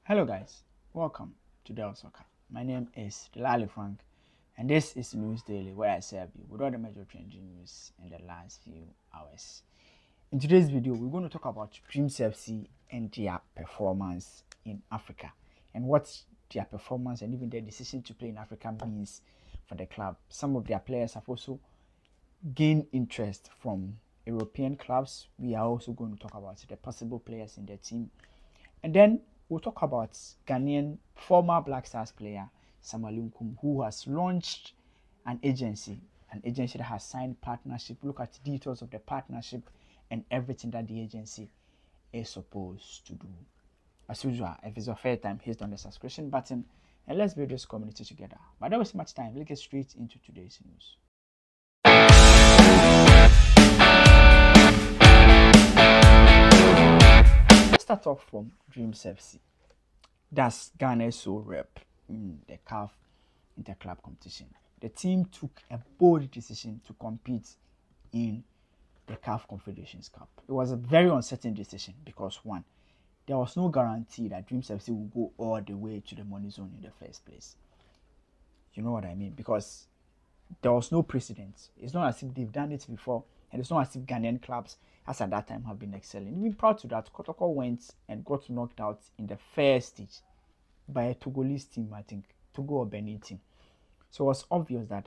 Hello guys, welcome to Del Soccer. My name is Delali Frank and this is News Daily where I serve you with all the major trending news in the last few hours. In today's video, we're going to talk about Dreams FC and their performance in Africa and what their performance and even their decision to play in Africa means for the club. Some of their players have also gained interest from European clubs. We are also going to talk about the possible players in their team. And then we'll talk about Ghanaian former Black Stars player Samuel Inkoom, who has launched an agency that has signed partnership. Look at the details of the partnership and everything that the agency is supposed to do. As usual, if it's your first time, hit on the subscription button and let's build this community together. But don't waste much time, let's get straight into today's news. Let's start off from Dreams FC. That's Ghana's sole rep in the CAF Interclub competition. The team took a bold decision to compete in the CAF Confederations Cup. It was a very uncertain decision because one, there was no guarantee that Dreams FC would go all the way to the money zone in the first place. You know what I mean? Because there was no precedent. It's not as if they've done it before, and it's not as if Ghanaian clubs, as at that time, have been excelling. We're proud to that. Kotoko went and got knocked out in the first stage by a Togolese team, I think, Togo or Benin team. So it was obvious that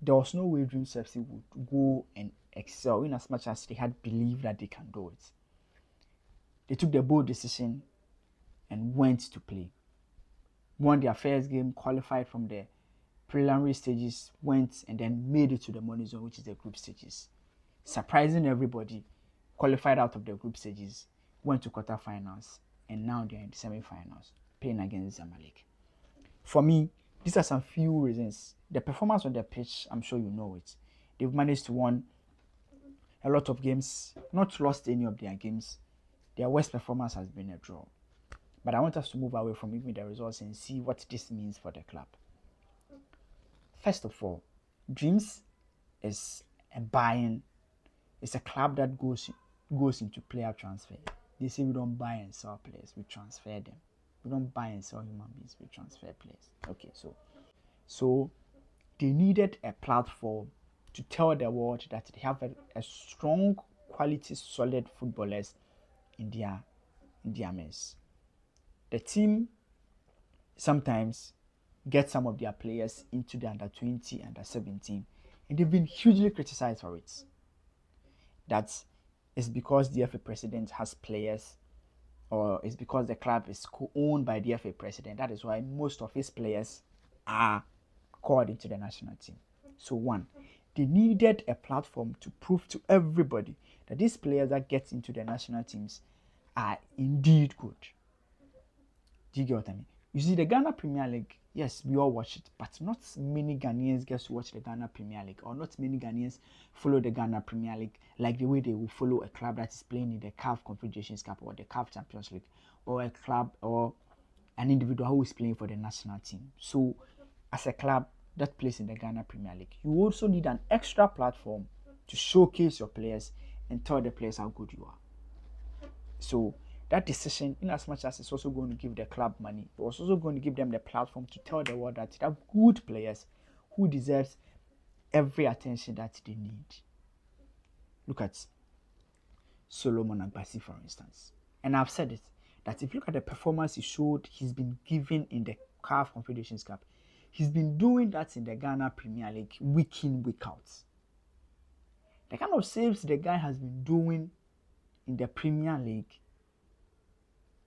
there was no way Dreams FC would go and excel in as much as they had believed that they can do it. They took the bold decision and went to play. Won their first game, qualified from the preliminary stages, went and then made it to the money zone, which is the group stages. Surprising everybody, qualified out of the group stages, went to quarterfinals, and now they're in the semi-finals, playing against Zamalek. For me, these are some few reasons. The performance on the pitch, I'm sure you know it. They've managed to win a lot of games, not lost any of their games. Their worst performance has been a draw. But I want us to move away from even the results and see what this means for the club. First of all, Dreams is a buy-in. It's a club that goes into player transfer. They say we don't buy and sell players, we transfer them. We don't buy and sell human beings, we transfer players. Okay, so they needed a platform to tell the world that they have a strong, quality, solid footballers in their midst. The team sometimes get some of their players into the under 20, under 17, and they've been hugely criticized for it. That is because the FA president has players, or it's because the club is owned by the FA president. That is why most of his players are called into the national team. So one, they needed a platform to prove to everybody that these players that get into the national teams are indeed good. Do you get what I mean? You see, the Ghana Premier League, yes, we all watch it, but not many Ghanaians get to watch the Ghana Premier League, or not many Ghanaians follow the Ghana Premier League like the way they will follow a club that is playing in the CAF Confederations Cup or the CAF Champions League, or a club or an individual who is playing for the national team. So, as a club that plays in the Ghana Premier League, you also need an extra platform to showcase your players and tell the players how good you are. So, that decision, in as much as it's also going to give the club money, it was also going to give them the platform to tell the world that they have good players who deserves every attention that they need. Look at Solomon Agbasi, for instance. And I've said it, that if you look at the performance he showed, he's been given in the CAF Confederations Cup. He's been doing that in the Ghana Premier League week in, week out. The kind of saves the guy has been doing in the Premier League,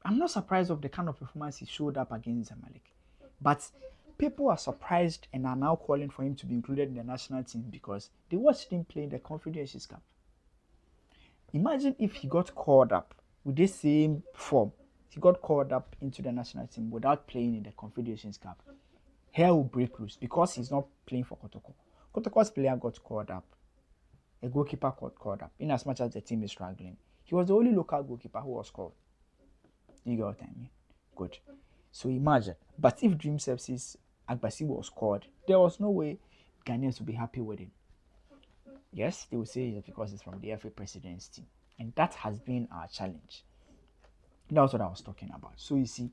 I'm not surprised of the kind of performance he showed up against Zamalek. But people are surprised and are now calling for him to be included in the national team because they watched him play in the Confederations Cup. Imagine if he got called up with this same form. He got called up into the national team without playing in the Confederations Cup. Hell will break loose because he's not playing for Kotoko. Kotoko's player got called up. A goalkeeper got called up. In as much as the team is struggling, he was the only local goalkeeper who was called. You get what I mean? Good. So imagine. But if Dreams FC's Agbasi was called, there was no way Ghanaians would be happy with him. Yes, they will say it's because it's from the FA president's team. And that has been our challenge. That's what I was talking about. So you see,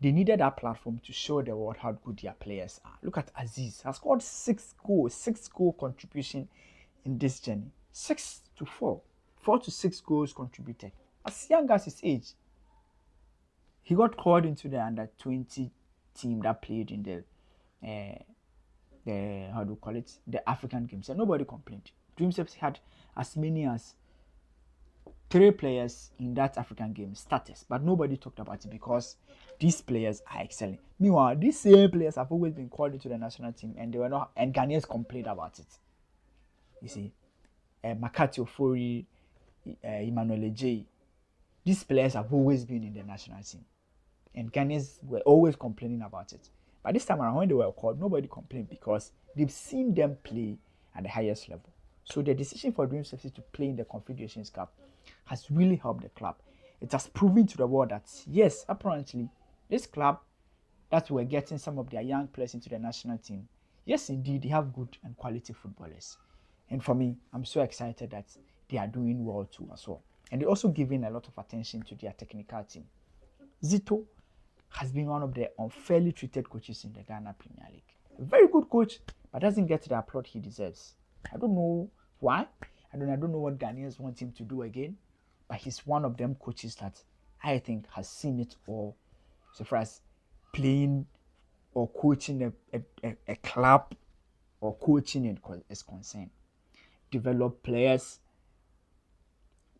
they needed that platform to show the world how good their players are. Look at Aziz, has scored 6 goals, 6 goal contribution in this journey. 6 to 4, 4 to 6 goals contributed. As young as his age, he got called into the under 20 team that played in the how do you call it, the African games, and nobody complained. Dreams FC had as many as 3 players in that African game starters, but nobody talked about it because these players are excellent. Meanwhile, these same players have always been called into the national team, and they were not, and Ghanaians complained about it. You see, Makati Ofori, Emmanuel J. These players have always been in the national team, and Ghanaians were always complaining about it. But this time around, when they were called, nobody complained because they've seen them play at the highest level. So the decision for Dreams FC to play in the Confederations Cup has really helped the club. It has proven to the world that yes, apparently, this club that were getting some of their young players into the national team, yes, indeed, they have good and quality footballers. And for me, I'm so excited that they are doing well too as well. And they're also giving a lot of attention to their technical team. Zito has been one of the unfairly treated coaches in the Ghana Premier League. A very good coach, but doesn't get the applaud he deserves. I don't know why. I don't know what Ghanaians want him to do again, but he's one of them coaches that I think has seen it all so far as playing or coaching a club or coaching is concerned. Develop players,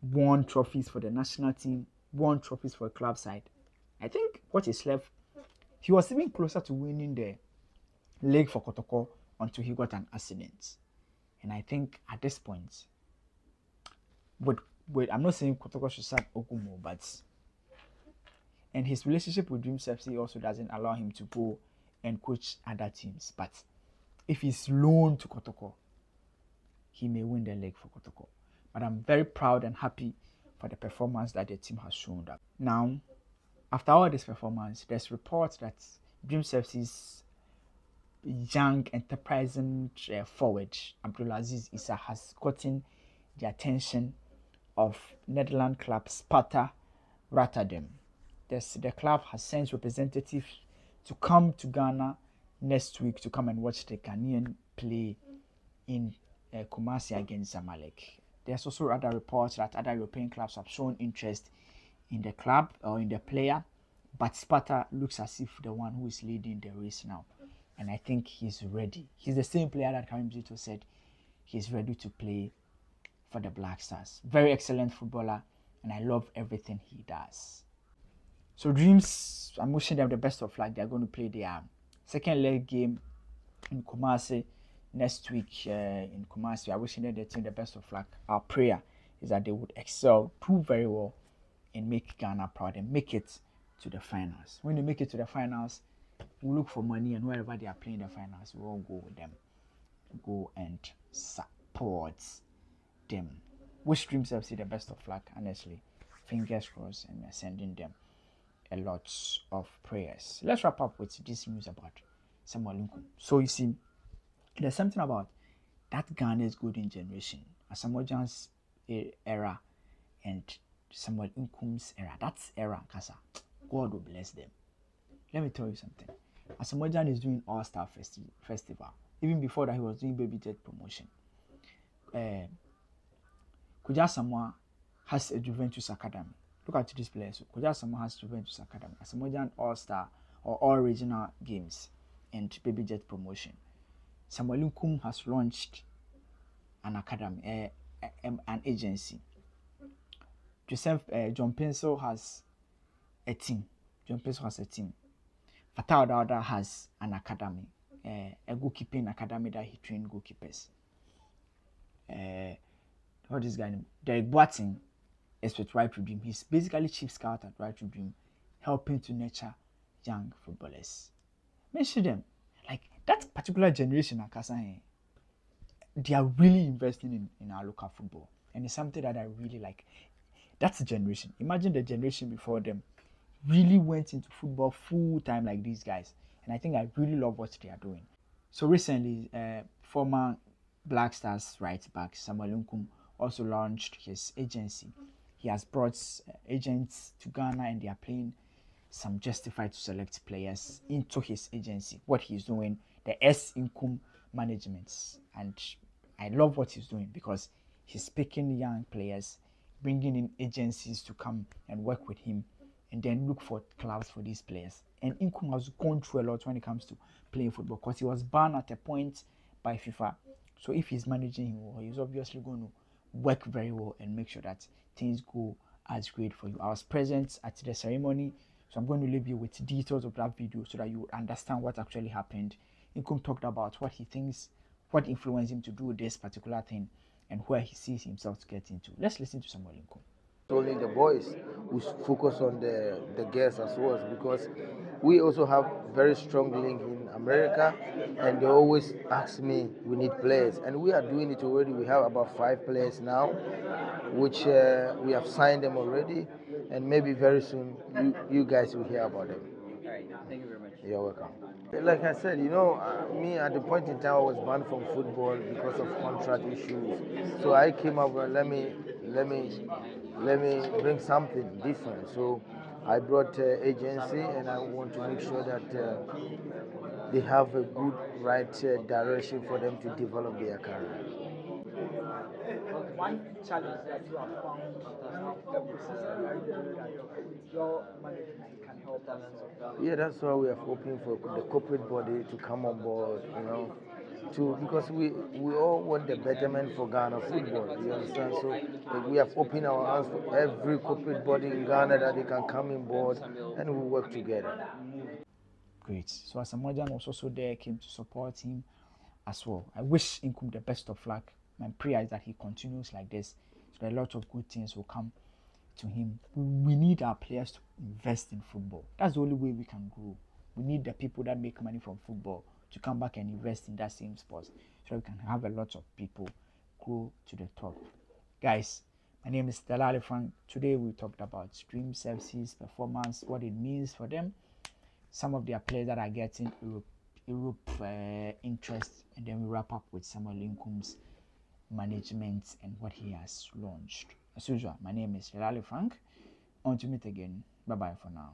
won trophies for the national team, won trophies for a club side. I think what is left, he was even closer to winning the league for Kotoko until he got an accident. And I think at this point, I'm not saying Kotoko should start Okumo, but and his relationship with Dreams FC also doesn't allow him to go and coach other teams. But if he's loaned to Kotoko, he may win the league for Kotoko. But I'm very proud and happy for the performance that the team has shown up. Now, after all this performance, there's reports that Dreams FC's young, enterprising forward, Abdulaziz Issa, has gotten the attention of Netherlands club Sparta Rotterdam. The club has sent representatives to come to Ghana next week to come and watch the Ghanaian play in Kumasi against Zamalek. There's also other reports that other European clubs have shown interest in the club or in the player, but Sparta looks as if the one who is leading the race now, and I think he's ready. He's the same player that Karim Zito said he's ready to play for the Black Stars. Very excellent footballer, and I love everything he does. So Dreams, I'm wishing them the best of luck. They're going to play their second leg game in Kumasi next week in Kumasi. We are wishing them the team the best of luck. Our prayer is that they would excel, prove very well, and make Ghana proud and make it to the finals. When they make it to the finals, we look for money, and wherever they are playing the finals, we all go with them. Go and support them. Wish Dreams FC the best of luck, honestly. Fingers crossed, and we're sending them a lot of prayers. Let's wrap up with this news about Samuel Inkoom. So you see, there's something about that Ghana's golden generation, Asamoah Gyan's era and Samuel Inkoom's era. That's era, Kasa. God will bless them. Let me tell you something. Asamoah Gyan is doing All-Star Festival. Even before that, he was doing Baby Jet promotion. Kuja Asamoah has a Juventus Academy. Look at this player. So Kuja Asamoah has Juventus Academy. Asamoah Gyan All-Star or All Regional Games and Baby Jet promotion. Samuel Inkoom has launched an academy, an agency. John Pencil has a team. Fatah Dawda has an academy, a goalkeeping academy that he trained goalkeepers. What is his guy name? Derek Boateng is with Right to Dream. He's basically chief scout at Right to Dream, helping to nurture young footballers. Mention them. Like that particular generation, they are really investing in our local football, and it's something that I really like. That's a generation. Imagine the generation before them really went into football full time like these guys, and I think I really love what they are doing. So recently, former Black Stars right back Samuel Inkoom also launched his agency. He has brought agents to Ghana, and they are playing some justified to select players into his agency, what he's doing, the S Inkoom management. And I love what he's doing because he's picking young players, bringing in agencies to come and work with him, and then look for clubs for these players. And Inkoom has gone through a lot when it comes to playing football because he was banned at a point by FIFA. So if he's managing him well, he's obviously going to work very well and make sure that things go as great for you. I was present at the ceremony, so I'm going to leave you with details of that video so that you would understand what actually happened. Inkoom talked about what he thinks, what influenced him to do this particular thing, and where he sees himself to get into. Let's listen to Samuel Inkoom. Only the boys who focus on the girls as well, because we also have very strong link in America, and they always ask me, we need players, and we are doing it already. We have about 5 players now, which we have signed them already, and maybe very soon you guys will hear about them. All right, thank you very much. You're welcome. Like I said, me at the point in time I was banned from football because of contract issues. So I came up with let me bring something different. So I brought agency, and I want to make sure that they have a good right direction for them to develop their career. One challenge that you have found the ecosystem, I believe that your management can help us solve. Yeah, that's why we are hoping for the corporate body to come on board, because we all want the betterment for Ghana football. You understand? So we have opened our hands for every corporate body in Ghana that they can come on board and we work together. Great. So as Asamoah was also there, came to support him as well. I wish Inkoom the best of luck. My prayer is that he continues like this, so that a lot of good things will come to him. We need our players to invest in football. That's the only way we can grow. We need the people that make money from football to come back and invest in that same sport, so we can have a lot of people grow to the top. Guys, my name is Dalali Frank. Today we talked about Dream Services performance, what it means for them, some of their players that are getting Europe interest, and then we wrap up with Samuel Inkoom's management and what he has launched. As usual, my name is Dalali Frank. On to meet again. Bye bye for now.